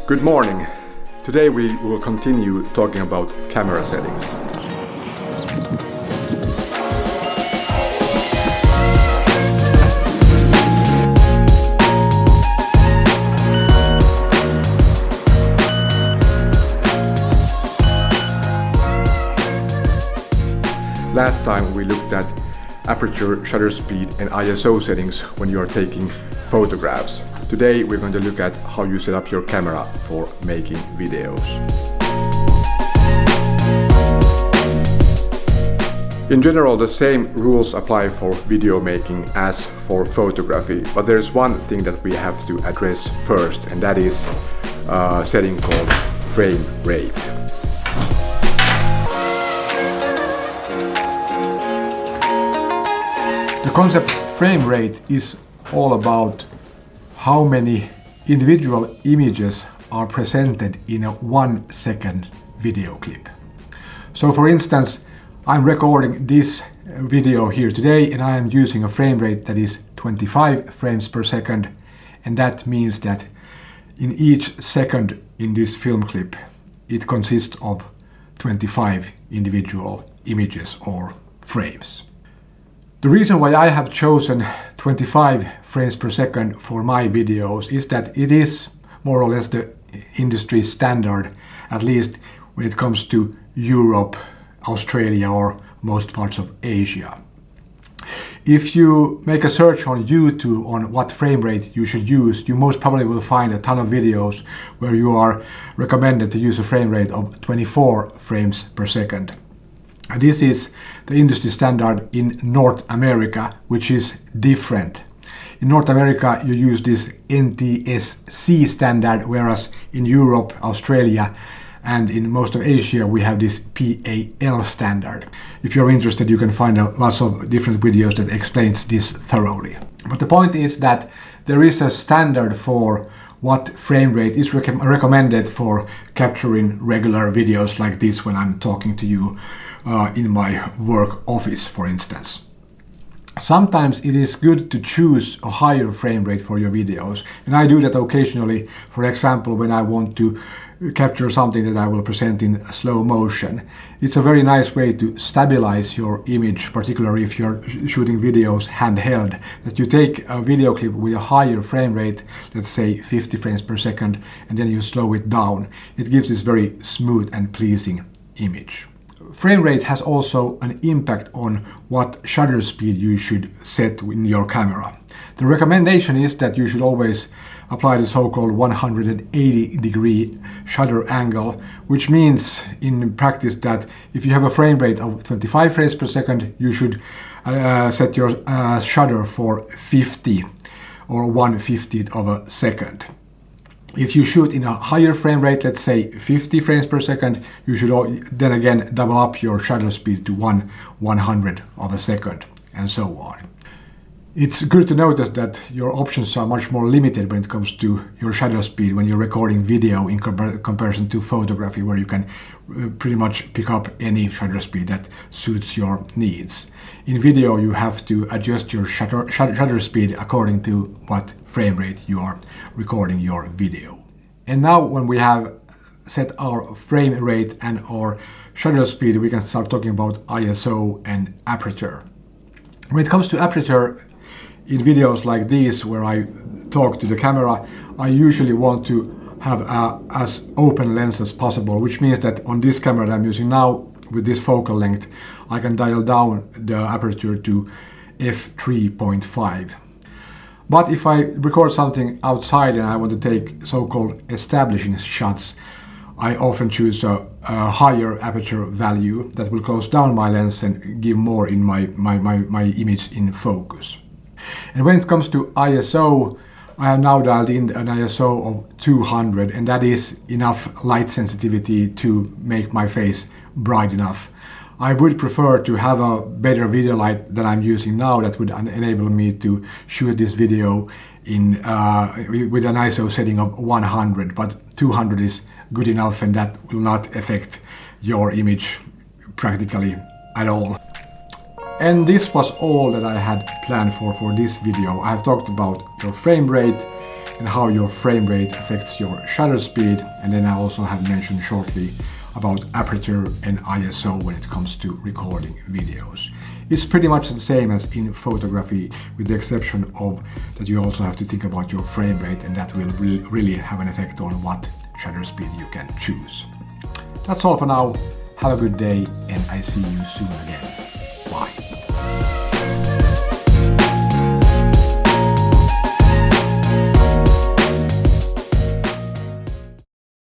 Good morning. Today we will continue talking about camera settings. Last time we looked at aperture, shutter speed and ISO settings when you are taking photographs. Today we're going to look at how you set up your camera for making videos. In general, the same rules apply for video making as for photography, but there's one thing that we have to address first, and that is a setting called frame rate. The concept frame rate is all about how many individual images are presented in a 1 second video clip. So for instance, I'm recording this video here today and I am using a frame rate that is 25 frames per second, and that means that in each second in this film clip it consists of 25 individual images or frames. The reason why I have chosen 25 frames per second for my videos is that it is more or less the industry standard, at least when it comes to Europe, Australia or most parts of Asia. If you make a search on YouTube on what frame rate you should use, you most probably will find a ton of videos where you are recommended to use a frame rate of 24 frames per second. This is the industry standard in North America, which is different. In North America you use this NTSC standard, whereas in Europe, Australia and in most of Asia we have this PAL standard. If you're interested, you can find lots of different videos that explains this thoroughly. But the point is that there is a standard for what frame rate is recommended for capturing regular videos like this when I'm talking to you in my work office, for instance. Sometimes it is good to choose a higher frame rate for your videos, and I do that occasionally. For example, when I want to capture something that I will present in slow motion. It's a very nice way to stabilize your image, particularly if you're shooting videos handheld, that you take a video clip with a higher frame rate, let's say 50 frames per second, and then you slow it down. It gives this very smooth and pleasing image. Frame rate has also an impact on what shutter speed you should set in your camera. The recommendation is that you should always apply the so-called 180-degree shutter angle, which means in practice that if you have a frame rate of 25 frames per second, you should set your shutter for 50 or 1/50th of a second. If you shoot in a higher frame rate, let's say 50 frames per second, you should then again double up your shutter speed to 1/100th of a second, and so on. It's good to notice that your options are much more limited when it comes to your shutter speed when you're recording video in comparison to photography, where you can pretty much pick up any shutter speed that suits your needs. In video you have to adjust your shutter speed according to what frame rate you are recording your video. And now when we have set our frame rate and our shutter speed, we can start talking about ISO and aperture. When it comes to aperture, in videos like these where I talk to the camera, I usually want to have as open lens as possible, which means that on this camera that I'm using now with this focal length, I can dial down the aperture to f3.5. But if I record something outside and I want to take so-called establishing shots, I often choose a higher aperture value that will close down my lens and give more in my image in focus. And when it comes to ISO, I have now dialed in an ISO of 200, and that is enough light sensitivity to make my face bright enough. I would prefer to have a better video light than I'm using now that would enable me to shoot this video in with an ISO setting of 100, but 200 is good enough and that will not affect your image practically at all. And this was all that I had planned for this video. I have talked about your frame rate, and how your frame rate affects your shutter speed, and then I also have mentioned shortly about aperture and ISO when it comes to recording videos. It's pretty much the same as in photography, with the exception of that you also have to think about your frame rate, and that will really have an effect on what shutter speed you can choose. That's all for now. Have a good day, and I see you soon again.